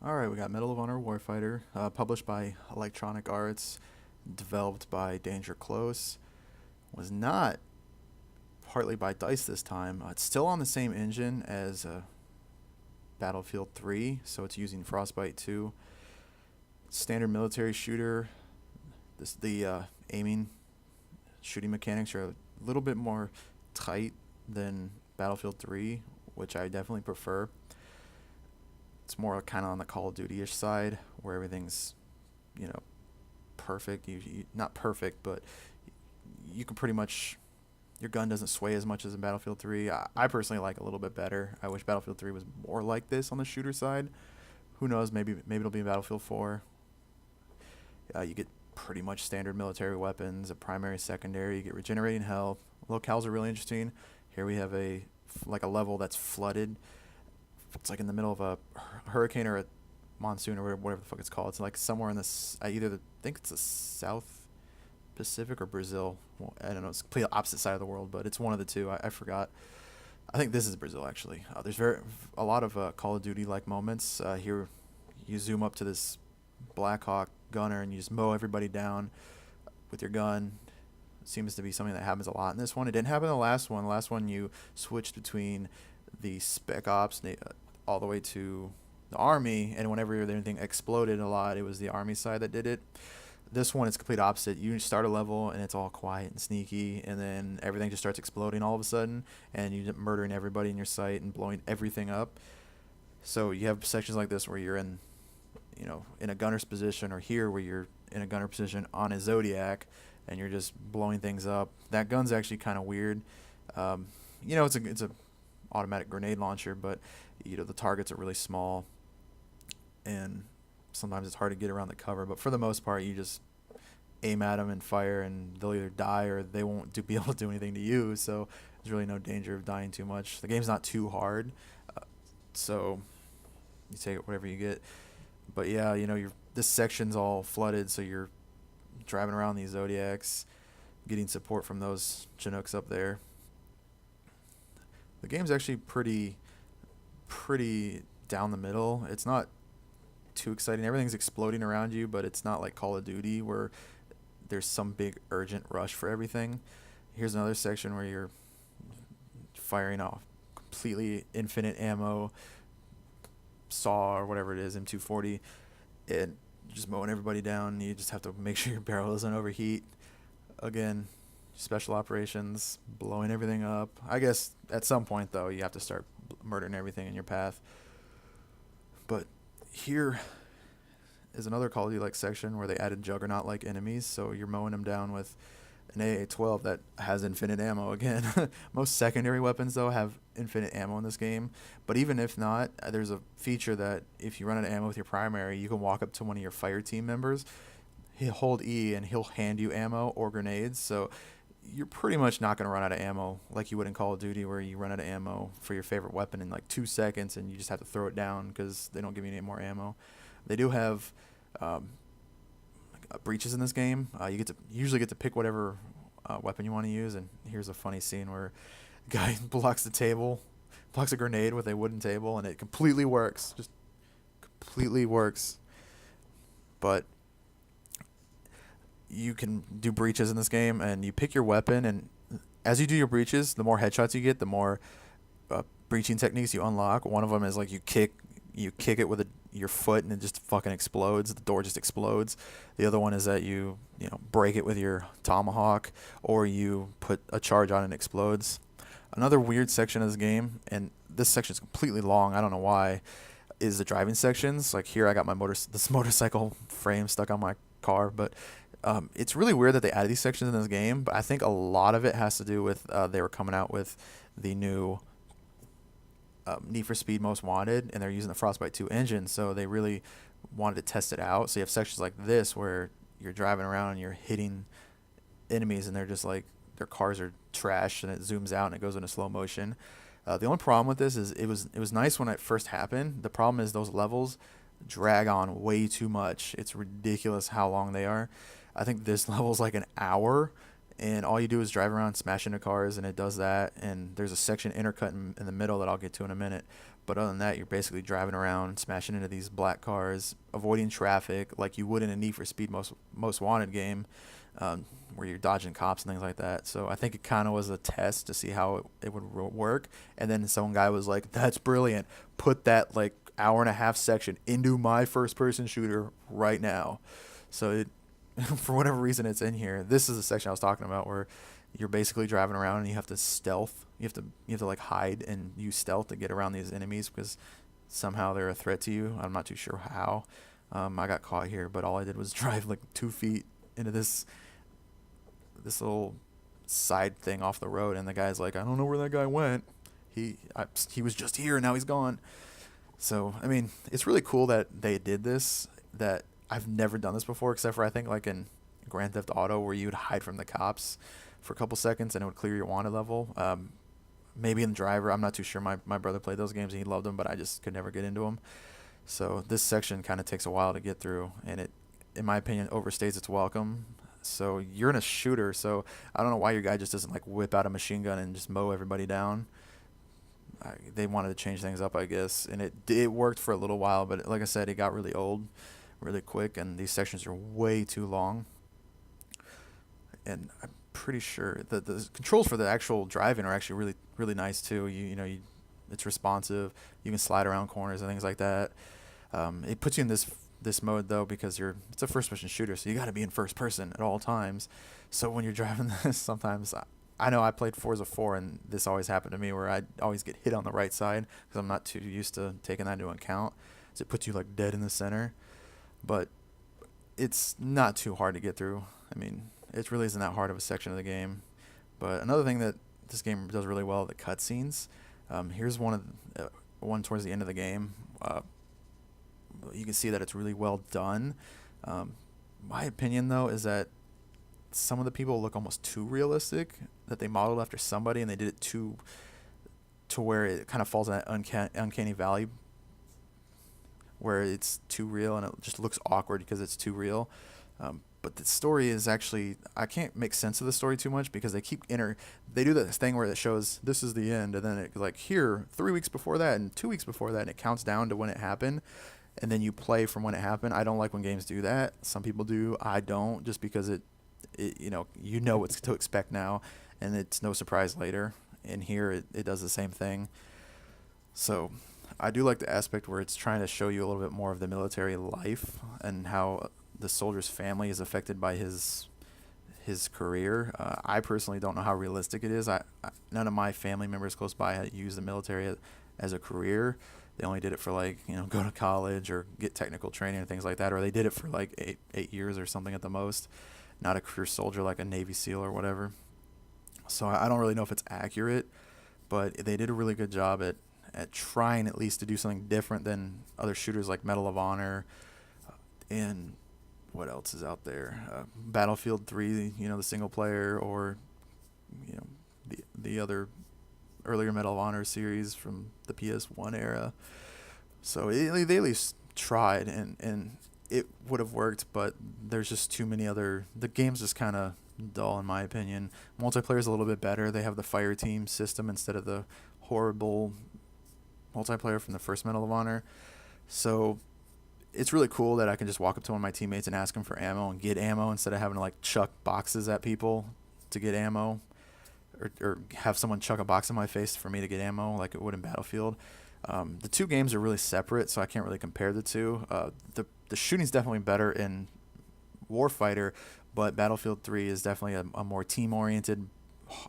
Alright, we got Medal of Honor Warfighter, published by Electronic Arts, developed by Danger Close. Was not partly by DICE this time. It's still on the same engine as Battlefield 3, so it's using Frostbite 2. Standard military shooter. The aiming, shooting mechanics are a little bit more tight than Battlefield 3, which I definitely prefer. It's more kind of on the Call of Duty-ish side, where everything's, you know, perfect. You not perfect, but you can pretty much your gun doesn't sway as much as in Battlefield 3. I personally like it a little bit better. I wish Battlefield 3 was more like this on the shooter side. Who knows? Maybe it'll be in Battlefield 4. You get pretty much standard military weapons, a primary, secondary. You get regenerating health. Locales are really interesting. Here we have a level that's flooded. It's like in the middle of a hurricane or a monsoon or whatever the fuck it's called. It's like somewhere in this. I think it's the South Pacific or Brazil. Well, I don't know. It's completely opposite side of the world, but it's one of the two. I forgot. I think this is Brazil actually. There's a lot of Call of Duty like moments. Here, you zoom up to this Black Hawk gunner and you just mow everybody down with your gun. It seems to be something that happens a lot in this one. It didn't happen in the last one. The last one you switched between the Spec Ops all the way to the Army, and whenever anything exploded a lot, it was the Army side that did it. This one is complete opposite. You start a level and it's all quiet and sneaky, and then everything just starts exploding all of a sudden, and you're murdering everybody in your sight and blowing everything up. So you have sections like this where you're in a gunner's position, or here where you're in a gunner position on a Zodiac, and you're just blowing things up. That gun's actually kind of weird. It's a automatic grenade launcher, but the targets are really small, and sometimes it's hard to get around the cover. But for the most part, you just aim at them and fire, and they'll either die or they won't be able to do anything to you. So there's really no danger of dying too much. The game's not too hard, so you take it whatever you get. But yeah, this section's all flooded, so you're driving around these Zodiacs, getting support from those Chinooks up there. The game's actually pretty down the middle. It's not too exciting. Everything's exploding around you, but it's not like Call of Duty where there's some big urgent rush for everything. Here's another section where you're firing off completely infinite ammo, saw or whatever it is, M240, and just mowing everybody down. You just have to make sure your barrel doesn't overheat. Again, special operations, blowing everything up. I guess at some point though, you have to start murdering everything in your path. But here is another Call of Duty like section where they added Juggernaut like enemies, so you're mowing them down with an AA-12 that has infinite ammo again. Most secondary weapons though have infinite ammo in this game, but even if not, there's a feature that if you run out of ammo with your primary, you can walk up to one of your fire team members, he'll hold E and he'll hand you ammo or grenades. So you're pretty much not going to run out of ammo like you would in Call of Duty, where you run out of ammo for your favorite weapon in like 2 seconds and you just have to throw it down because they don't give you any more ammo. They do have breaches in this game. You usually get to pick whatever weapon you want to use, and here's a funny scene where a guy blocks a grenade with a wooden table, and it completely works. Just completely works. But you can do breaches in this game, and you pick your weapon, and as you do your breaches, the more headshots you get, the more breaching techniques you unlock. One of them is like you kick it with your foot and it just fucking explodes. The door just explodes. The other one is that you break it with your tomahawk, or you put a charge on and it explodes. Another weird section of this game, and this section is completely long, I don't know why, is the driving sections. Like here I got this motorcycle frame stuck on my car, but it's really weird that they added these sections in this game, but I think a lot of it has to do with they were coming out with the new Need for Speed Most Wanted, and they're using the Frostbite 2 engine, so they really wanted to test it out. So you have sections like this where you're driving around and you're hitting enemies, and they're just like, their cars are trash, and it zooms out and it goes into slow motion. The only problem with this is it was nice when it first happened. The problem is those levels drag on way too much. It's ridiculous how long they are. I think this level's like an hour, and all you do is drive around, smash into cars, and it does that. And there's a section intercut in the middle that I'll get to in a minute. But other than that, you're basically driving around, smashing into these black cars, avoiding traffic like you would in a Need for Speed Most Wanted game, where you're dodging cops and things like that. So I think it kind of was a test to see how it would work. And then some guy was like, "That's brilliant. Put that like hour and a half section into my first person shooter right now." So it, for whatever reason, it's in here. This is the section I was talking about where you're basically driving around and you have to stealth. You have to like hide and use stealth to get around these enemies because somehow they're a threat to you. I'm not too sure how. I got caught here, but all I did was drive like 2 feet into this little side thing off the road, and the guy's like, "I don't know where that guy went. He was just here and now he's gone." So I mean, it's really cool that they did this. That I've never done this before, except for I think like in Grand Theft Auto, where you would hide from the cops for a couple seconds and it would clear your wanted level. Maybe in Driver, I'm not too sure. My brother played those games and he loved them, but I just could never get into them. So this section kind of takes a while to get through, and it, in my opinion, overstays its welcome. So you're in a shooter, so I don't know why your guy just doesn't like whip out a machine gun and just mow everybody down. They wanted to change things up, I guess, and it worked for a little while, but like I said, it got really old really quick, and these sections are way too long. And I'm pretty sure that the controls for the actual driving are actually really really nice too. It's responsive. You can slide around corners and things like that. It puts you in this mode though because it's a first person shooter, so you got to be in first person at all times. So when you're driving this, sometimes I know I played Forza 4 and this always happened to me where I'd always get hit on the right side because I'm not too used to taking that into account. So it puts you like dead in the center, but it's not too hard to get through. I mean, it really isn't that hard of a section of the game. But another thing that this game does really well, the cutscenes. Here's one towards the end of the game. You can see that it's really well done. My opinion, though, is that some of the people look almost too realistic, that they modeled after somebody and they did it to where it kind of falls in that uncanny valley where it's too real and it just looks awkward because it's too real. But the story is actually, I can't make sense of the story too much because they do this thing where it shows this is the end, and then it like here 3 weeks before that and 2 weeks before that, and it counts down to when it happened, and then you play from when it happened. I don't like when games do that. Some people do. I don't, just because it you know what to expect now, and it's no surprise later. And here it does the same thing. So I do like the aspect where it's trying to show you a little bit more of the military life and how the soldier's family is affected by his career. I personally don't know how realistic it is. None of my family members close by use the military as a career. They only did it for like go to college or get technical training and things like that, or they did it for like eight years or something at the most. Not a career soldier like a Navy SEAL or whatever. So I don't really know if it's accurate, but they did a really good job at trying at least to do something different than other shooters like Medal of Honor and what else is out there? Battlefield 3, the single player, or the other earlier Medal of Honor series from the PS1 era. So they at least tried, and it would have worked, but there's just too many other. The game's just kind of dull in my opinion. Multiplayer is a little bit better. They have the fire team system instead of the horrible multiplayer from the first Medal of Honor. So it's really cool that I can just walk up to one of my teammates and ask them for ammo and get ammo instead of having to like chuck boxes at people to get ammo, or have someone chuck a box in my face for me to get ammo like it would in Battlefield. The two games are really separate, so I can't really compare the two. The shooting's definitely better in Warfighter, but Battlefield 3 is definitely a more team-oriented,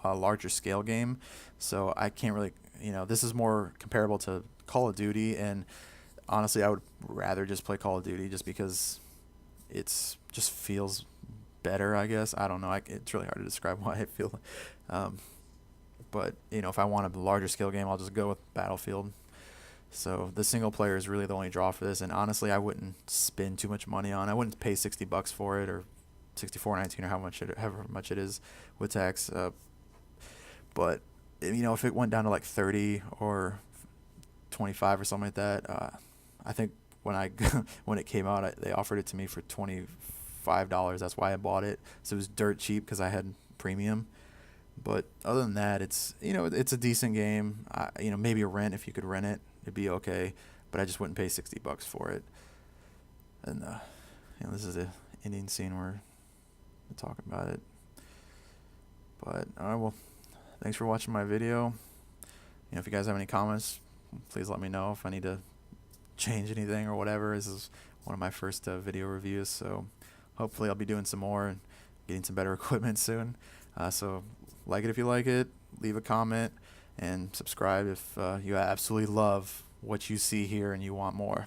larger scale game. So I can't really, this is more comparable to Call of Duty, and honestly, I would rather just play Call of Duty just because it's just feels better, I guess. I don't know. It's really hard to describe why I feel. But, if I want a larger scale game, I'll just go with Battlefield. So the single player is really the only draw for this. And honestly, I wouldn't spend too much money on it. I wouldn't pay $60 for it, or $64.19, or however much it is with tax. But, if it went down to like 30 or 25 or something like that, I think when it came out, they offered it to me for $25. That's why I bought it. So it was dirt cheap because I had premium. But other than that, it's it's a decent game. Maybe a rent if you could rent it. it'd be okay, but I just wouldn't pay $60 for it. And this is the Indian scene where we're talking about it. But alright, well, thanks for watching my video. If you guys have any comments, please let me know if I need to change anything or whatever. This is one of my first video reviews, so hopefully I'll be doing some more and getting some better equipment soon. So like it if you like it, leave a comment, and subscribe if you absolutely love what you see here and you want more.